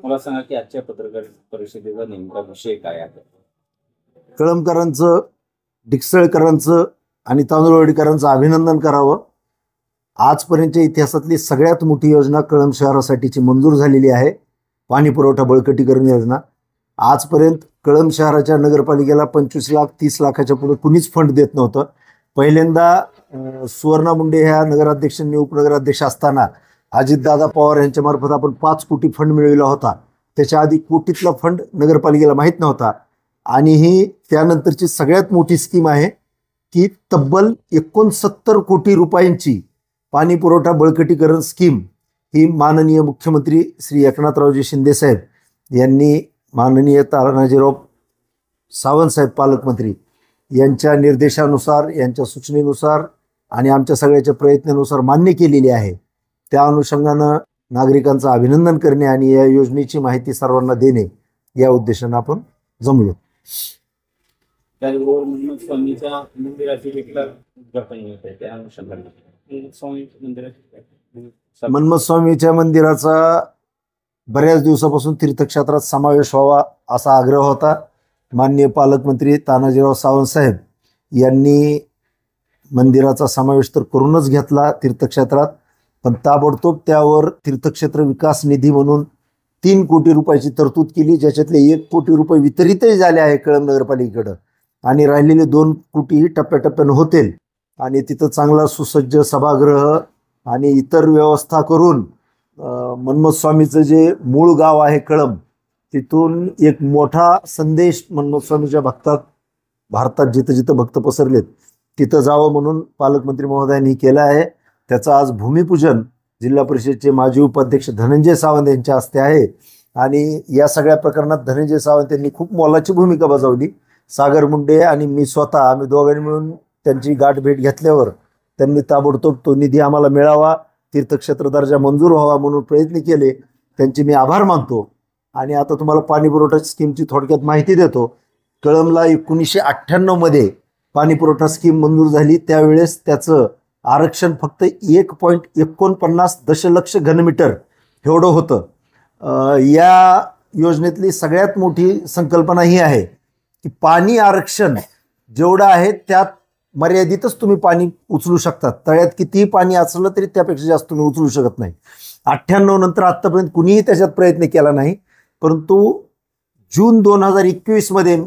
मला सांगा की आजच्या पत्रकार परिषदेचा नेमका विषय काय आहे? कळमकरांचं, डिकसळकरांचं आणि तांदूळवाडीकरांचं अभिनंदन करावं. आजपर्यंतच्या इतिहासातली सगळ्यात मोठी योजना कळंब शहरासाठीची मंजूर झालेली आहे, पाणी पुरवठा बळकटीकरण योजना. आजपर्यंत कळंब शहराच्या नगरपालिकेला 25 लाख 30 लाखाच्या पुढे कुणीच फंड देत नव्हतं. पहिल्यांदा सुवर्णा मुंडे ह्या नगराध्यक्षांनी उपनगराध्यक्ष असताना अजितदादा पवार यांच्यामार्फत आपण 5 कोटी फंड मिळविला होता. त्याच्या आधी कोटीतला फंड नगरपालिकेला माहीत नव्हता. आणि ही त्यानंतरची सगळ्यात मोठी स्कीम आहे की तब्बल 69 कोटी रुपयांची पाणी पुरवठा बळकटीकरण स्कीम ही माननीय मुख्यमंत्री श्री एकनाथरावजी शिंदेसाहेब यांनी, माननीय तानाजीराव सावंतसाहेब पालकमंत्री यांच्या निर्देशानुसार, यांच्या सूचनेनुसार आणि आमच्या सगळ्याच्या प्रयत्नानुसार मान्य केलेली आहे. त्या अनुषंगानं नागरिकांचं अभिनंदन करणे आणि या योजनेची माहिती सर्वांना देणे या उद्देशानं आपण जमलो. त्याचबरोबर मन्मथ स्वामीच्या मंदिराची देखील उद्घाटन होत आहे. त्या अनुषंगाने स्वामी मंदिराची, मन्मथ स्वामीच्या मंदिराचा बऱ्याच दिवसापासून तीर्थक्षेत्रात समावेश व्हावा असा आग्रह होता. माननीय पालकमंत्री तानाजीराव सावंतसाहेब यांनी मंदिराचा समावेश तर करूनच घेतला तीर्थक्षेत्रात, पण ताबडतोब त्यावर तीर्थक्षेत्र विकास निधी म्हणून 3 कोटी रुपयाची तरतूद केली, ज्याच्यातले 1 कोटी रुपये वितरितही झाले आहे कळंब नगरपालिकेकडं आणि राहिलेले 2 कोटी टप्प्याटप्प्यानं होतील. आणि तिथं चांगला सुसज्ज सभागृह आणि इतर व्यवस्था करून मन्मथ स्वामीचं जे मूळ गाव आहे कळंब, तिथून एक मोठा संदेश मन्मथ स्वामीच्या भक्तात, भारतात जिथं जिथं भक्त पसरलेत तिथं जावं म्हणून पालकमंत्री महोदयांनी केलं आहे. त्याचं आज भूमिपूजन जिल्हा परिषदेचे माजी उपाध्यक्ष धनंजय सावंत यांच्या हस्ते आहे. आणि या सगळ्या प्रकरणात धनंजय सावंत यांनी खूप मोलाची भूमिका बजावली. सागर मुंडे आणि मी स्वतः, आम्ही दोघांनी मिळून त्यांची गाठभेट घेतल्यावर त्यांनी ताबडतोब तो निधी आम्हाला मिळावा, तीर्थक्षेत्र दर्जा मंजूर व्हावा म्हणून प्रयत्न केले. त्यांचे मी आभार मानतो. आणि आता तुम्हाला पाणी पुरवठा स्कीमची थोडक्यात माहिती देतो. कळंबला 1998 मध्ये पाणी पुरवठा स्कीम मंजूर झाली. त्यावेळेस त्याचं आरक्षण फक्त 1.49 दशलक्ष घनमीटर एवढं होतं. या योजनेतली सगळ्यात मोठी संकल्पना ही आहे की पाणी आरक्षण जेवढं आहे त्यात मर्यादितच तुम्ही पाणी उचलू शकता. तळ्यात कितीही पाणी असलं तरी त्यापेक्षा जास्त तुम्ही उचलू शकत नाही. 98 नंतर आत्तापर्यंत कुणीही त्याच्यात प्रयत्न केला नाही. परंतु जून 2021 मध्ये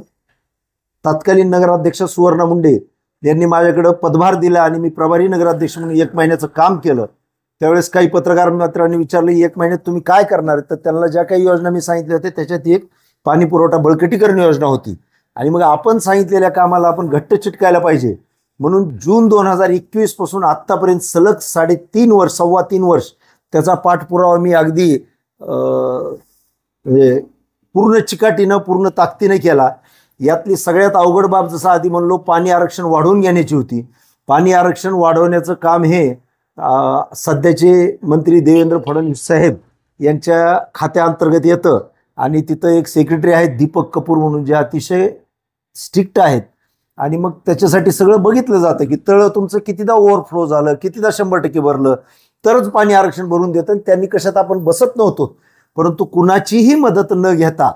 तत्कालीन नगराध्यक्ष सुवर्णा मुंडे यांनी माझ्याकडं पदभार दिला आणि मी प्रभारी नगराध्यक्ष म्हणून 1 महिन्याचं काम केलं. त्यावेळेस काही पत्रकार मित्रांनी विचारलं 1 महिन्यात तुम्ही काय करणार? तर त्यांना ज्या काही योजना मी सांगितल्या होत्या त्याच्यात एक पाणी पुरवठा बळकटीकरण योजना होती. आणि मग आपण सांगितलेल्या कामाला आपण घट्ट चिटकायला पाहिजे म्हणून जून 2021 पासून आत्तापर्यंत सलग 3.5 वर्ष, 3.25 वर्ष त्याचा पाठपुरावा मी अगदी पूर्ण चिकाटीनं, पूर्ण ताकदीनं केला. यातली सगळ्यात अवघड बाब, जसं आधी म्हणलो, पाणी आरक्षण वाढवून घेण्याची होती. पाणी आरक्षण वाढवण्याचं काम हे सध्याचे मंत्री देवेंद्र फडणवीस साहेब यांच्या खात्याअंतर्गत येतं. आणि तिथं एक सेक्रेटरी आहेत दीपक कपूर म्हणून, जे अतिशय स्ट्रिक्ट आहेत. आणि मग त्याच्यासाठी सगळं बघितलं जातं की तळं तुमचं कितीदा ओव्हरफ्लो झालं, कितीदा 100% भरलं तरच पाणी आरक्षण भरून देतं. त्यांनी कशात आपण बसत नव्हतो. परंतु कुणाचीही मदत न घेता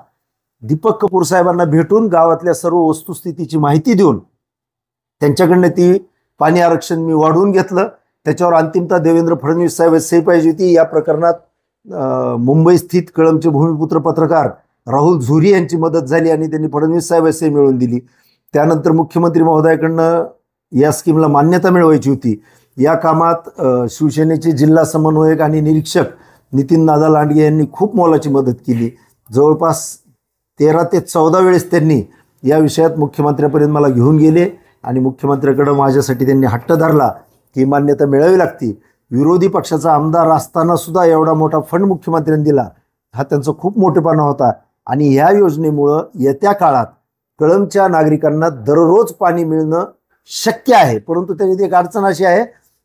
दीपक कपूर साहेबांना भेटून गावातल्या सर्व वस्तुस्थितीची माहिती देऊन त्यांच्याकडनं ती पाणी आरक्षण मी वाढवून घेतलं. त्याच्यावर अंतिमतः देवेंद्र फडणवीस साहेब सही पाहिजे होती. या प्रकरणात मुंबई स्थित कळंबचे भूमिपुत्र पत्रकार राहुल झुरी यांची मदत झाली आणि त्यांनी फडणवीस साहेब सही मिळवून दिली. त्यानंतर मुख्यमंत्री महोदयाकडनं या स्कीमला मान्यता मिळवायची होती. या कामात शिवसेनेचे जिल्हा समन्वयक आणि निरीक्षक नितीन दादा लांडगे यांनी खूप मोलाची मदत केली. जवळपास 13 ते 14 वेळेस त्यांनी या विषयात मुख्यमंत्र्यापर्यंत मला घेऊन गेले आणि मुख्यमंत्र्याकडं माझ्यासाठी त्यांनी हट्ट धरला की मान्यता मिळावी लागते. विरोधी पक्षाचा आमदार असताना सुद्धा एवढा मोठा फंड मुख्यमंत्र्यांनी दिला, हा त्यांचा खूप मोठेपणा होता. आणि ह्या योजनेमुळं येत्या काळात कळंबच्या नागरिकांना दररोज पाणी मिळणं शक्य आहे. परंतु त्याची एक अडचण अशी आहे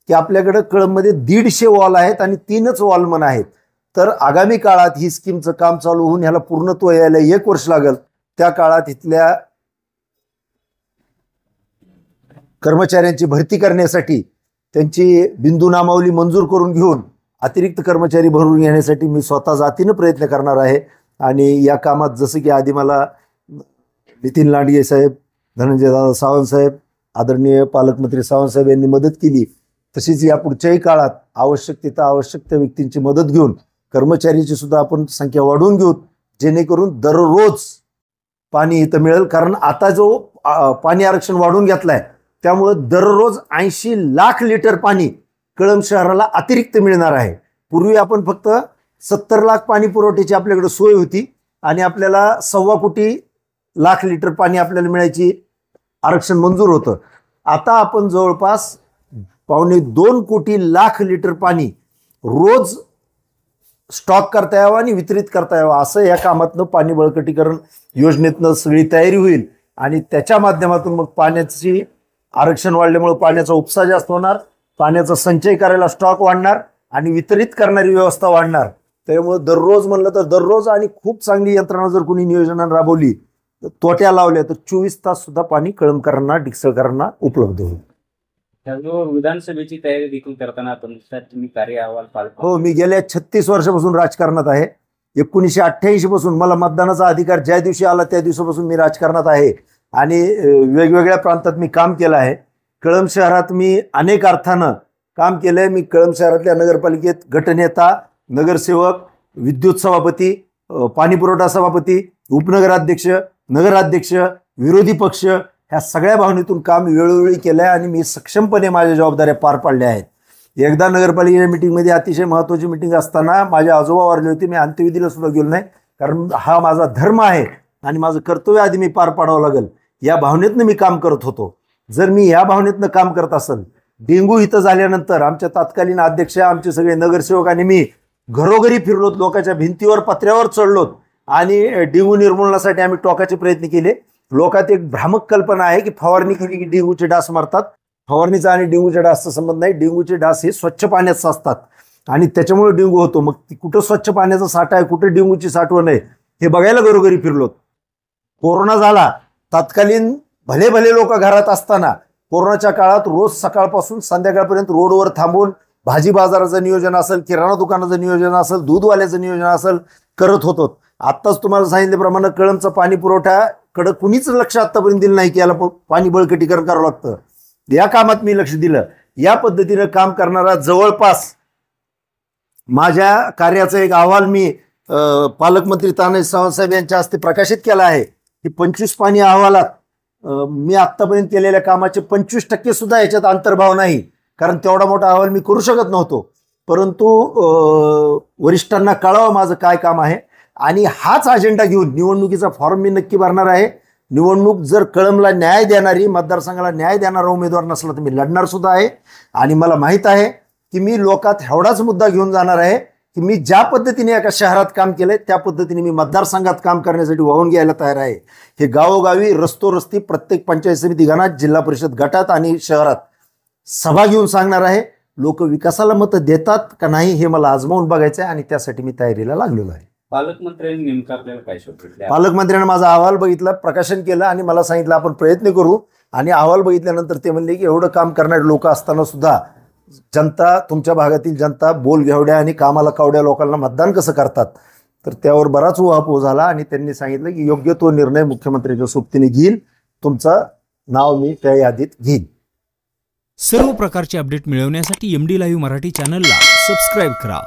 की आपल्याकडं कळंबमध्ये 150 वॉल आहेत आणि 3च वॉलमन आहेत. तर आगामी काळात ही स्कीमचं काम चालू होऊन ह्याला पूर्णत्व यायला 1 वर्ष लागेल. त्या काळात इथल्या कर्मचाऱ्यांची भरती करण्यासाठी त्यांची बिंदू नामावली मंजूर करून घेऊन अतिरिक्त कर्मचारी भरून घेण्यासाठी मी स्वतः जातीनं प्रयत्न करणार आहे. आणि या कामात जसं की आधी मला नितीन लांडगे साहेब, धनंजयदादा सावंत साहेब, आदरणीय पालकमंत्री सावंत साहेब यांनी मदत केली, तशीच या पुढच्याही काळात आवश्यक तिथं आवश्यक त्या व्यक्तींची मदत घेऊन कर्मचारीची सुद्धा आपण संख्या वाढवून घेऊ, जेणेकरून दररोज पाणी इथं मिळेल. कारण आता जो पाणी आरक्षण वाढवून घेतलाय त्यामुळं दररोज 80 लाख लिटर पाणी कळंब शहराला अतिरिक्त मिळणार आहे. पूर्वी आपण फक्त 70 लाख पाणी पुरवठ्याची आपल्याकडे सोय होती आणि आपल्याला 1.25 कोटी लाख लिटर पाणी आपल्याला मिळायची आरक्षण मंजूर होतं. आता आपण जवळपास 1.25 कोटी लाख लिटर पाणी रोज स्टॉक करता यावं आणि वितरित करता यावं असं या कामातनं पाणी बळकटीकरण योजनेतनं सगळी तयारी होईल आणि त्याच्या माध्यमातून मग पाण्याची आरक्षण वाढल्यामुळे पाण्याचा उपसा जास्त होणार, पाण्याचा संचय करायला स्टॉक वाढणार आणि वितरित करणारी व्यवस्था वाढणार. त्यामुळे दररोज म्हणलं तर दररोज आणि खूप चांगली यंत्रणा जर कोणी नियोजनानं राबवली, तोट्या लावल्या तर 24 तास सुद्धा पाणी कळंबकरांना, डिकसळकरांना उपलब्ध होईल. त्याचबरोबर विधानसभेची तयारी देखील करताना तुम्ही कार्य अहवाल हो, मी गेल्या 36 वर्षापासून राजकारणात आहे. 1988 पासून मला मतदानाचा अधिकार ज्या दिवशी आला त्या दिवसापासून मी राजकारणात आहे आणि वेगवेगळ्या प्रांतात मी काम केलं आहे. कळंब शहरात मी अनेक अर्थानं काम केलं आहे. मी कळंब शहरातल्या नगरपालिकेत गटनेता, नगरसेवक, विद्युत सभापती, पाणीपुरवठा सभापती, उपनगराध्यक्ष, नगराध्यक्ष, विरोधी पक्ष ह्या सगळ्या भावनेतून काम वेळोवेळी केलं आहे आणि मी सक्षमपणे माझ्या जबाबदाऱ्या पार पाडल्या आहेत. एकदा नगरपालिकेच्या मिटिंगमध्ये अतिशय महत्त्वाची मिटिंग असताना माझे आजोबा वारले होते. मी अंत्यविधीला सुद्धा गेलो नाही, कारण हा माझा धर्म आहे आणि माझं कर्तव्य आधी मी पार पाडावं लागेल या भावनेतनं मी काम करत होतो. जर मी या भावनेतनं काम करत असेल, डेंगू इथं झाल्यानंतर आमच्या तत्कालीन अध्यक्ष, आमचे सगळे नगरसेवक आणि मी घरोघरी फिरलोत, लोकांच्या भिंतीवर, पत्र्यावर चढलोत आणि डेंगू निर्मूलनासाठी आम्ही टोकाचे प्रयत्न केले. लोकात एक भ्रामक कल्पना आहे की फवारणी केली की डेंगूचे डास मरतात. फवारणीचा आणि डेंगूच्या डासचा संबंध नाही. डेंगूचे डास हे स्वच्छ पाण्यात साचतात आणि त्याच्यामुळे डेंगू होतो. मग कुठं स्वच्छ पाण्याचा साठा आहे, कुठं डेंगूची साठवण आहे हे बघायला घरोघरी फिरलोत. कोरोना झाला, तत्कालीन भले भले लोक घरात असताना कोरोनाच्या काळात रोज सकाळपासून संध्याकाळपर्यंत रोडवर थांबून भाजी बाजाराचं नियोजन असेल, किराणा दुकानाचं नियोजन असेल, दूधवाल्याचं नियोजन असेल करत होतो. आत्ताच तुम्हाला सांगितल्याप्रमाणे कळंबचा पाणी पुरवठ्याकडं कुणीच लक्ष आत्तापर्यंत दिलं नाही की याला पाणी बळकटीकरण करावं लागतं. या कामात मी लक्ष दिलं. या पद्धतीनं काम करणारा जवळपास माझ्या कार्याचा एक अहवाल मी पालकमंत्री तानाजी सावंत साहेब यांच्या हस्ते प्रकाशित केला आहे. की 25 पाणी अहवालात मी आत्तापर्यंत केलेल्या कामाचे 25% सुद्धा याच्यात अंतर्भाव नाही, कारण तेवढा मोठा अहवाल मी करू शकत नव्हतो. परंतु वरिष्ठांना कळावं माझं काय काम आहे आणि हाच अजेंडा घेऊन निवडणुकीचा फॉर्म मी नक्की भरणार आहे. निवडणूक जर कळंबला न्याय देणारी, मतदारसंघाला न्याय देणारा उमेदवार नसला तर मी लढणार सुद्धा आहे. आणि मला माहीत आहे की मी लोकात एवढाच मुद्दा घेऊन जाणार आहे की मी ज्या पद्धतीने एका शहरात काम केलंय त्या पद्धतीने मी मतदारसंघात काम करण्यासाठी वाहून घ्यायला तयार आहे. हे गावोगावी, रस्तोरस्ती, प्रत्येक पंचायत समिती गणात, जिल्हा परिषद गटात आणि शहरात सभा घेऊन सांगणार आहे. लोक विकासाला मतं देतात का नाही हे मला आजमावून बघायचं आहे आणि त्यासाठी मी तयारीला लागलेलो आहे. पालकमंत्र्यांनी नेमकं आपल्याला काय शोधले? पालकमंत्र्यांनी माझा अहवाल बघितला, प्रकाशन केलं आणि मला सांगितलं आपण प्रयत्न करू. आणि अहवाल बघितल्यानंतर ते म्हणले की एवढं काम करणारे लोक असताना सुद्धा जनता, तुमच्या भागातील जनता बोलघेवड्या आणि कामाला कावड्या लोकांना मतदान कसं करतात, तर त्यावर बराच उहापोह झाला आणि त्यांनी सांगितलं की योग्य तो निर्णय मुख्यमंत्र्यांच्या सोबतीने घेईल, तुमचं नाव मी त्या यादीत घेईन. सर्व प्रकारचे अपडेट मिळवण्यासाठी MD लाईव्ह मराठी चॅनलला सबस्क्राईब करा.